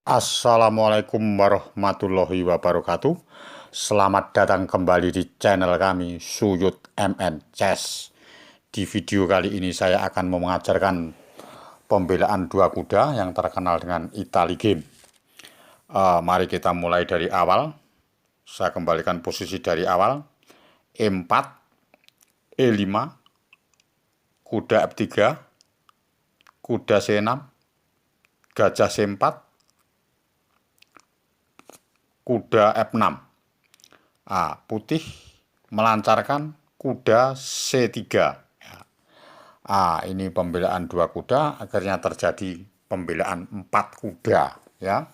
Assalamualaikum warahmatullahi wabarakatuh. Selamat datang kembali di channel kami Suyut MN Chess. Di video kali ini saya akan mengajarkan pembelaan dua kuda yang terkenal dengan Italy Game. Mari kita mulai dari awal. Saya kembalikan posisi dari awal. E4, E5, kuda F3, kuda C6, gajah C4, kuda F6. Putih melancarkan kuda C3. Ini pembelaan dua kuda, akhirnya terjadi pembelaan 4 kuda ya.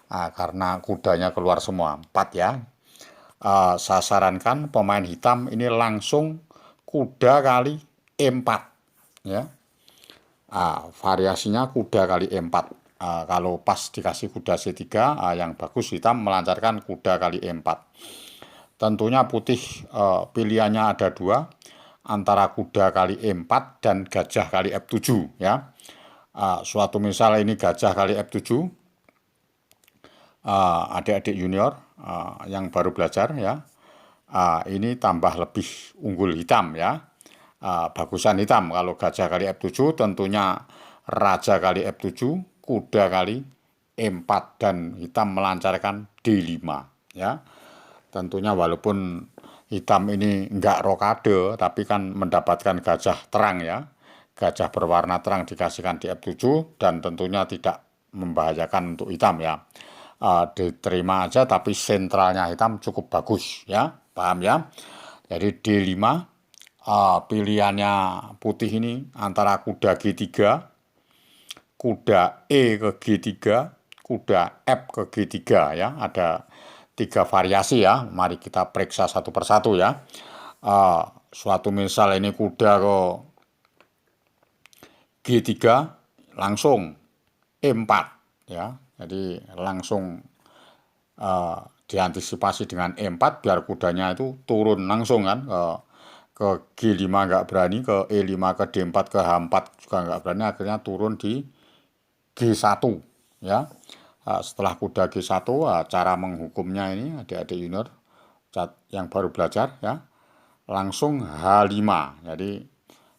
Karena kudanya keluar semua 4 ya. Saya sarankan pemain hitam ini langsung kuda kali E4 ya. Variasinya kuda kali E4. Kalau pas dikasih kuda C3, yang bagus hitam melancarkan kuda kali E4. Tentunya putih pilihannya ada dua, antara kuda kali E4 dan gajah kali F7 ya. Suatu misal ini gajah kali F7, adik-adik junior yang baru belajar ya, ini tambah lebih unggul hitam ya. Bagusan hitam kalau gajah kali F7, tentunya raja kali F7, kuda kali E4 dan hitam melancarkan D5 ya. Tentunya walaupun hitam ini enggak rokade, tapi kan mendapatkan gajah terang ya. Gajah berwarna terang dikasihkan di F7 dan tentunya tidak membahayakan untuk hitam ya. Diterima aja, tapi sentralnya hitam cukup bagus ya, paham ya. Jadi D5, pilihannya putih ini antara kuda G3, kuda E ke G3, kuda F ke G3 ya. Ada 3 variasi ya. Mari kita periksa satu persatu ya. Suatu misal ini kuda ke G3, langsung E4 ya. Jadi langsung diantisipasi dengan E4 biar kudanya itu turun langsung kan. Ke G5 nggak berani, ke E5, ke D4, ke H4 juga nggak berani, akhirnya turun di G1 ya. Setelah kuda G1, cara menghukumnya ini adik-adik junior yang baru belajar ya, langsung H5. Jadi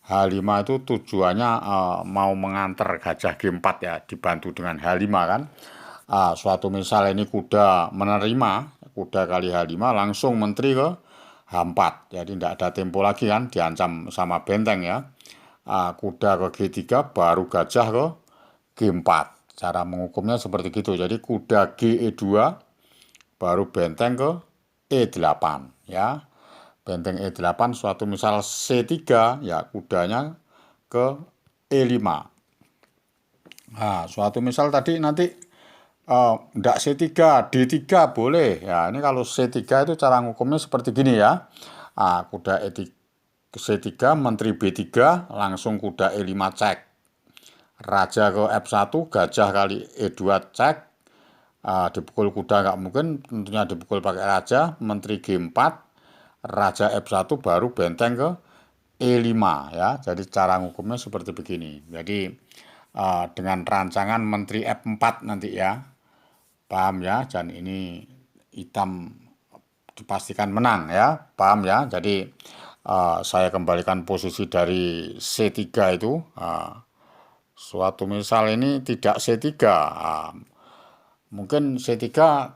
H5 itu tujuannya mau mengantar gajah G4 ya, dibantu dengan H5 kan. Suatu misal ini kuda menerima, kuda kali H5 langsung menteri ke H4. Jadi tidak ada tempo lagi kan, diancam sama benteng ya. Kuda ke G3 baru gajah ke G4. Cara menghukumnya seperti gitu. Jadi kuda GE2 baru benteng ke E8 ya. Benteng E8, suatu misal C3 ya, kudanya ke E5. Suatu misal tadi nanti enggak C3, D3 boleh. Ya, ini kalau C3 itu cara ngukumnya seperti gini ya. Kuda E3, C3, menteri B3, langsung kuda E5 cek. Raja ke F1, gajah kali E2 cek. Dipukul kuda nggak mungkin, tentunya dipukul pakai raja, menteri G4, raja F1 baru benteng ke E5 ya. Jadi cara ngukumnya seperti begini. Jadi dengan rancangan menteri F4 nanti ya, paham ya. Dan ini hitam dipastikan menang ya, paham ya. Jadi saya kembalikan posisi dari C3 itu. Suatu misal ini tidak C3, mungkin C3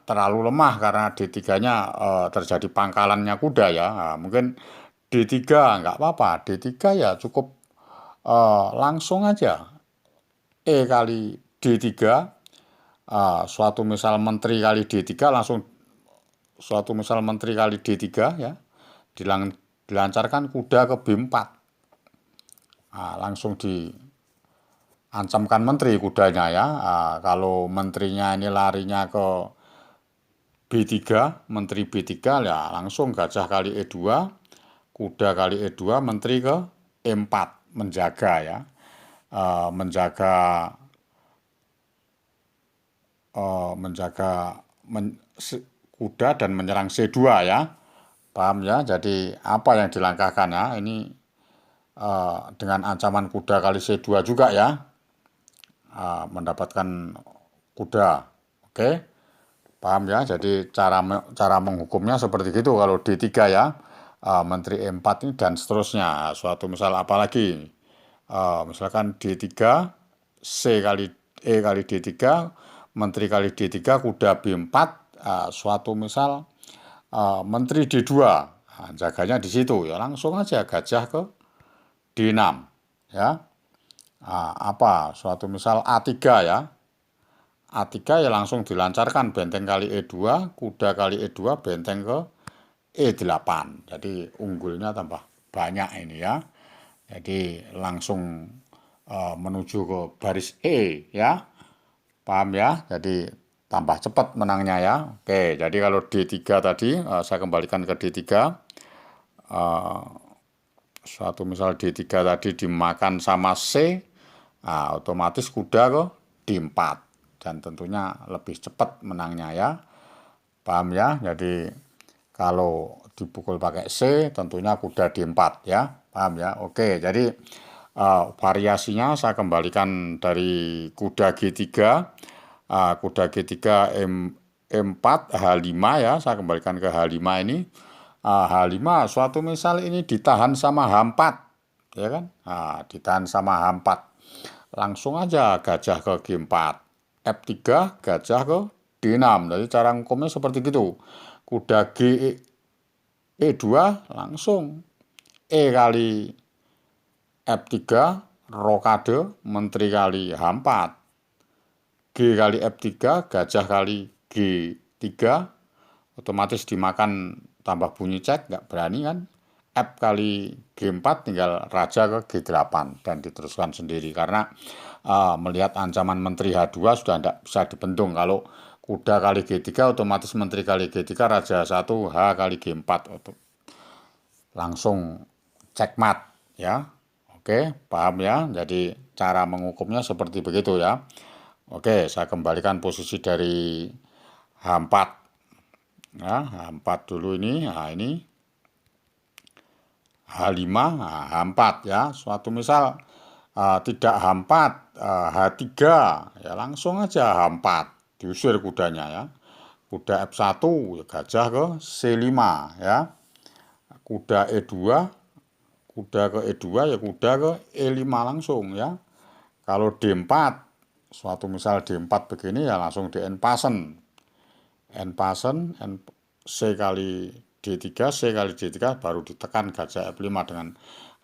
terlalu lemah karena D3-nya terjadi pangkalannya kuda ya. Mungkin D3 nggak apa-apa, D3 ya cukup langsung aja E kali D3. Suatu misal menteri kali D3 langsung, suatu misal menteri kali D3 ya, dilancarkan kuda ke B4. Langsung diancamkan menteri kudanya ya. Kalau menterinya ini larinya ke B3, menteri B3 ya langsung gajah kali E2, kuda kali E2, menteri ke E4, menjaga ya. Menjaga kuda dan menyerang C2 ya. Paham ya? Jadi apa yang dilangkahkan ya? Ini dengan ancaman kuda kali C2 juga ya. Mendapatkan kuda. Oke. Oke, paham ya? Jadi cara menghukumnya seperti itu kalau D3 ya. Menteri E4 ini dan seterusnya. Suatu misal apalagi misalkan D3 C kali E kali D3, Menteri kali D3, kuda B4, suatu misal Menteri D2, jaganya di situ ya langsung aja gajah ke D6 ya. Apa suatu misal A3 ya, A3 ya langsung dilancarkan benteng kali E2, kuda kali E2, benteng ke E8. Jadi unggulnya tambah banyak ini ya. Jadi langsung menuju ke baris E ya. Paham ya? Jadi tambah cepat menangnya ya. Oke, jadi kalau D3 tadi saya kembalikan ke D3. Suatu misal D3 tadi dimakan sama C, otomatis kuda ke D4 dan tentunya lebih cepat menangnya ya. Paham ya? Jadi kalau dipukul pakai C tentunya kuda D4 ya. Paham ya? Oke, jadi variasinya saya kembalikan dari kuda G3, kuda G3 M4 H5 ya, saya kembalikan ke H5 ini. H5 suatu misal ini ditahan sama H4 ya kan, ditahan sama H4 langsung aja gajah ke G4, F3 gajah ke D6. Jadi cara nghukumnya seperti gitu. Kuda E2 langsung E kali F3 rokade menteri kali H4, G kali F3 gajah kali G3 otomatis dimakan tambah bunyi cek, nggak berani kan. F kali G4 tinggal raja ke G8 dan diteruskan sendiri karena melihat ancaman menteri H2 sudah tidak bisa dibendung. Kalau kuda kali G3 otomatis menteri kali G3 raja 1 H kali G4 langsung cekmat ya. Oke, paham ya? Jadi cara menghukumnya seperti begitu ya. Oke, saya kembalikan posisi dari H4 ya, H4 dulu ini. Nah, ini H5, H4 ya. Suatu misal tidak H4, H3 ya langsung aja H4 diusir kudanya ya. Kuda F1 ya gajah ke C5 ya. Kuda E2, kuda ke E2 ya kuda ke E5 langsung ya. Kalau D4, suatu misal D4 begini ya langsung di N-pasen. N-pasen, C kali D3, C kali D3 baru ditekan gajah F5 dengan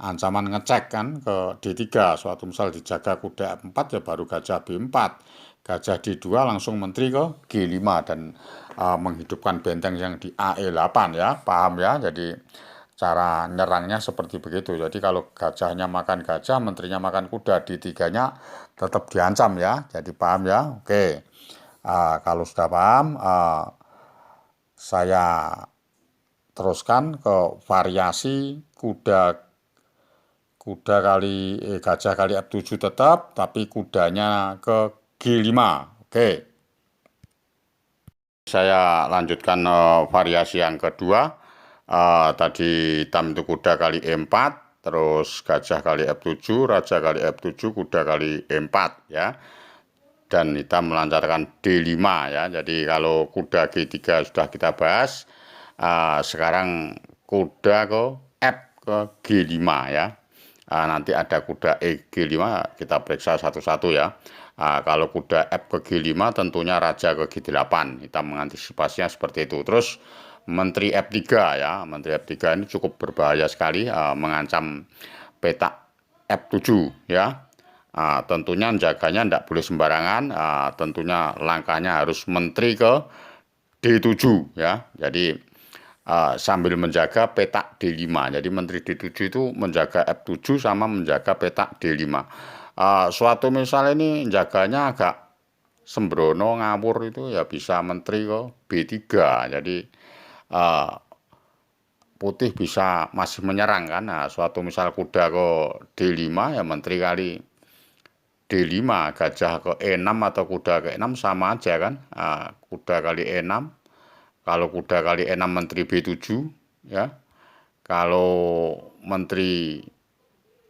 ancaman ngecek kan ke D3. Suatu misal dijaga kuda F4 ya baru gajah B4. Gajah D2 langsung menteri ke G5 dan menghidupkan benteng yang di AE8 ya. Paham ya? Jadi cara nyerangnya seperti begitu. Jadi kalau gajahnya makan gajah, menterinya makan kuda, D3-nya tetap diancam ya. Jadi paham ya? Oke. Kalau sudah paham, saya teruskan ke variasi kuda kali gajah kali F7 tetap, tapi kudanya ke G5. Oke. Saya lanjutkan variasi yang kedua. Tadi hitam itu kuda kali E4, terus gajah kali F7, raja kali F7, kuda kali E4 ya. Dan hitam melancarkan D5 ya. Jadi kalau kuda G3 sudah kita bahas, sekarang kuda ke F ke G5 ya. Nanti ada kuda E G5 kita periksa satu-satu ya. Kalau kuda F ke G5 tentunya raja ke G8. Kita mengantisipasinya seperti itu. Terus Menteri F3 ya. Menteri F3 ini cukup berbahaya sekali, mengancam petak F7 ya. Tentunya jaganya tidak boleh sembarangan. Tentunya langkahnya harus menteri ke D7 ya. Jadi sambil menjaga petak D5. Jadi menteri D7 itu menjaga F7 sama menjaga petak D5. Suatu misal ini jaganya agak sembrono ngawur itu ya bisa menteri ke B3. Jadi putih bisa masih menyerang kan. Suatu misal kuda ke D5 ya menteri kali D5, gajah ke E6 atau kuda ke E6 sama aja kan. Kuda kali E6. Kalau kuda kali E6 menteri B7 ya. Kalau menteri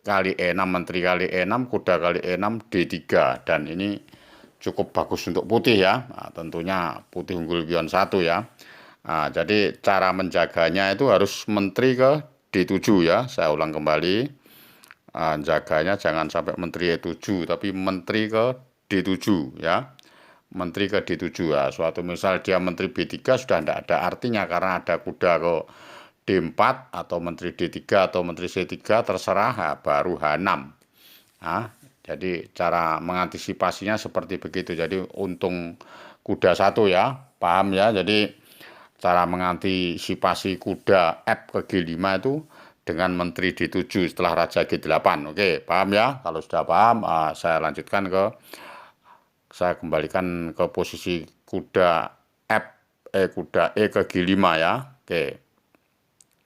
kali E6 kuda kali E6 D3 dan ini cukup bagus untuk putih ya. Nah, tentunya putih unggul pion 1 ya. Nah, jadi cara menjaganya itu harus menteri ke D7 ya. Saya ulang kembali. Jaganya jangan sampai menteri E7 tapi menteri ke D7 ya. Menteri ke D7 ya. Suatu misal dia menteri B3 sudah tidak ada artinya karena ada kuda ke D4 atau menteri D3 atau menteri C3 terserah ya, baru H6. Nah, jadi cara mengantisipasinya seperti begitu. Jadi untung kuda 1 ya, paham ya. Jadi cara mengantisipasi kuda F ke G5 itu dengan menteri D7 setelah raja G8. Oke, paham ya? Kalau sudah paham, saya kembalikan ke posisi kuda kuda E ke G5 ya. Oke.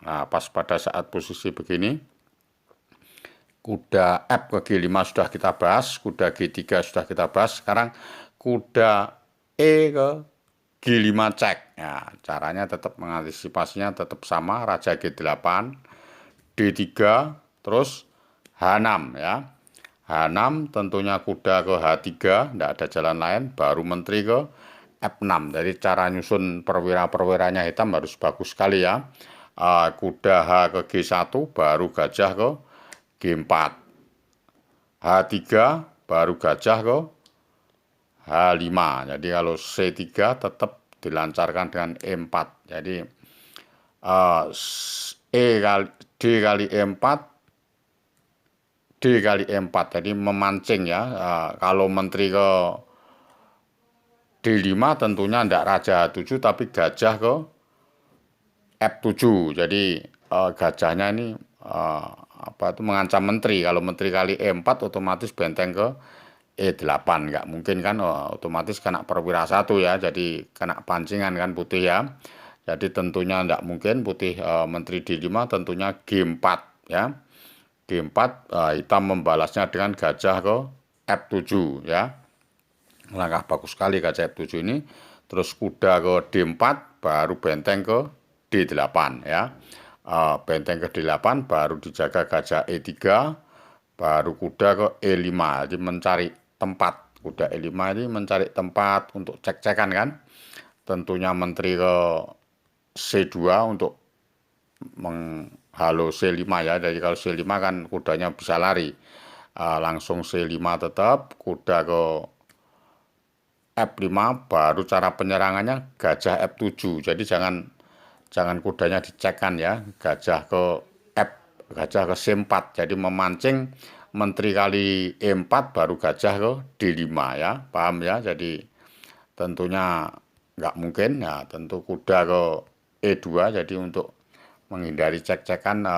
Nah, pas pada saat posisi begini, kuda F ke G5 sudah kita bahas, kuda G3 sudah kita bahas. Sekarang kuda E ke G5 cek. Ya, caranya tetap mengantisipasinya tetap sama, raja G8, D3, terus H6 ya. H6 tentunya kuda ke H3, tidak ada jalan lain, baru menteri ke F6. Jadi cara nyusun perwira-perwiranya hitam harus bagus sekali ya. Kuda H ke G1, baru gajah ke G4. H3, baru gajah ke H5. Jadi kalau C3 tetap dilancarkan dengan E4. Jadi D kali E4, D kali E4. Jadi memancing ya. Kalau menteri ke D5 tentunya tidak raja H7 tapi gajah ke F7. Jadi gajahnya ini mengancam menteri. Kalau menteri kali E4 otomatis benteng ke E8. Nggak mungkin kan, otomatis kena perwira 1 ya. Jadi kena pancingan kan putih ya. Jadi tentunya tidak mungkin putih menteri D5 tentunya G4 ya. G4 hitam membalasnya dengan gajah ke F7 ya. Langkah bagus sekali gajah F7 ini. Terus kuda ke D4 baru benteng ke D8 ya. Benteng ke D8 baru dijaga gajah E3, baru kuda ke E5. Jadi mencari tempat. Kuda E5 ini mencari tempat untuk cek-cekan kan. Tentunya menteri ke C2 untuk menghalau C5 ya. Jadi kalau C5 kan kudanya bisa lari. Langsung C5 tetap, kuda ke F5 baru cara penyerangannya gajah F7. Jadi jangan kudanya dicekkan ya. Gajah ke C4. Jadi memancing menteri kali E4 baru gajah ke D5 ya. Paham ya? Jadi tentunya nggak mungkin ya. Tentu kuda ke E2. Jadi untuk menghindari cek-cekan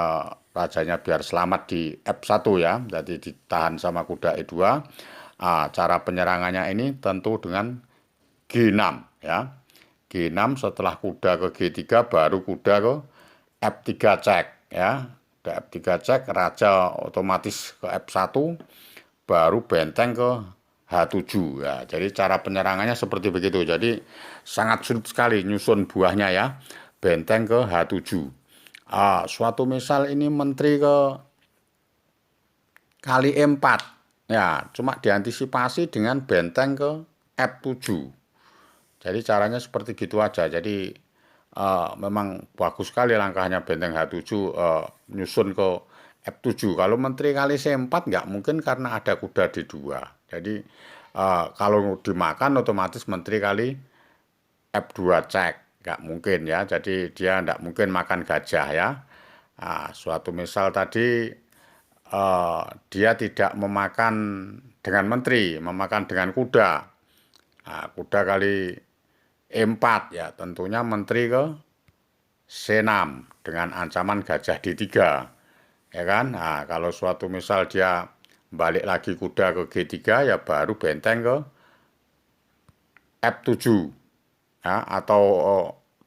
rajanya biar selamat di F1 ya. Jadi ditahan sama kuda E2. Cara penyerangannya ini tentu dengan G6 ya. G6 setelah kuda ke G3 baru kuda ke F3 cek ya. Ke F3 cek, raja otomatis ke F1 baru benteng ke H7 ya. Jadi cara penyerangannya seperti begitu. Jadi sangat sulit sekali nyusun buahnya ya. Benteng ke H7. Suatu misal ini menteri ke kali E4 ya, cuma diantisipasi dengan benteng ke F7. Jadi caranya seperti gitu aja. Jadi memang bagus sekali langkahnya benteng H7 nyusun ke F7. Kalau menteri kali C4 nggak mungkin karena ada kuda D2. Jadi kalau dimakan otomatis menteri kali F2 cek. Nggak mungkin ya. Jadi dia nggak mungkin makan gajah ya. Suatu misal tadi dia tidak memakan dengan menteri, memakan dengan kuda. Kuda kali E4 ya, tentunya menteri ke C6 dengan ancaman gajah D3. Ya kan? Kalau suatu misal dia balik lagi kuda ke G3 ya baru benteng ke F7 ya, atau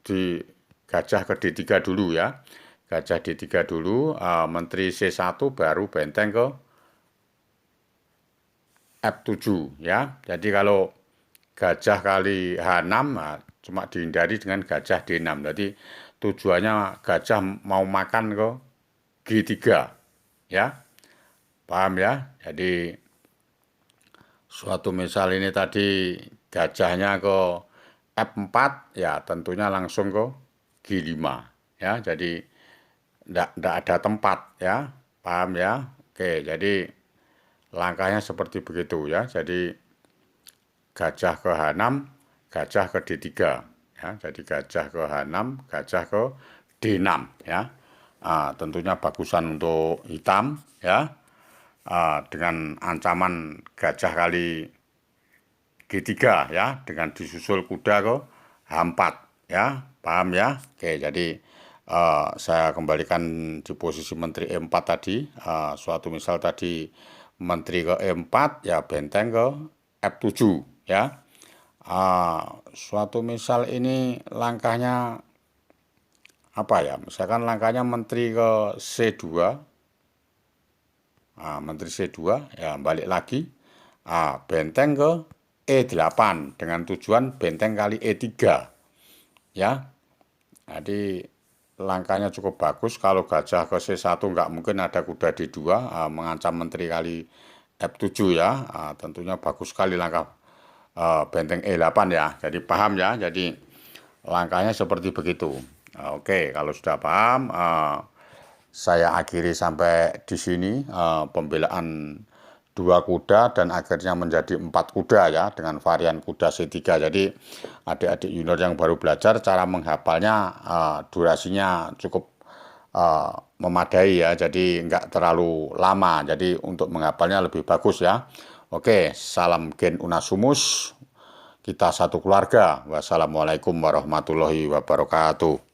di gajah ke D3 dulu ya. Gajah D3 dulu, menteri C1 baru benteng ke F7 ya. Jadi kalau gajah kali H6 cuma dihindari dengan gajah D6. Jadi tujuannya gajah mau makan ke G3 ya. Paham ya? Jadi suatu misal ini tadi gajahnya ke F4, ya tentunya langsung ke G5 ya. Jadi ndak ada tempat ya. Paham ya? Oke, jadi langkahnya seperti begitu ya. Jadi gajah ke H6, gajah ke D3 ya. Jadi gajah ke H6, gajah ke D6 ya. Tentunya bagusan untuk hitam ya. Dengan ancaman gajah kali G3 ya, dengan disusul kuda ke H4 ya. Paham ya? Oke, jadi saya kembalikan di posisi menteri E4 tadi. Suatu misal tadi menteri ke E4 ya, benteng ke F7 ya. Suatu misal ini langkahnya apa ya? Misalkan langkahnya menteri ke C2, menteri C2 ya balik lagi, benteng ke E8 dengan tujuan benteng kali E3 ya. Jadi langkahnya cukup bagus. Kalau gajah ke C1 nggak mungkin, ada kuda D2 mengancam menteri kali F7 ya. Tentunya bagus sekali langkah benteng E8 ya. Jadi paham ya. Jadi langkahnya seperti begitu. Oke, kalau sudah paham, saya akhiri sampai di sini pembelaan dua kuda dan akhirnya menjadi 4 kuda ya, dengan varian kuda C3. Jadi adik-adik junior yang baru belajar, cara menghafalnya durasinya cukup memadai ya, jadi nggak terlalu lama. Jadi untuk menghafalnya lebih bagus ya. Oke, salam Gen Unasumus, kita satu keluarga. Wassalamualaikum warahmatullahi wabarakatuh.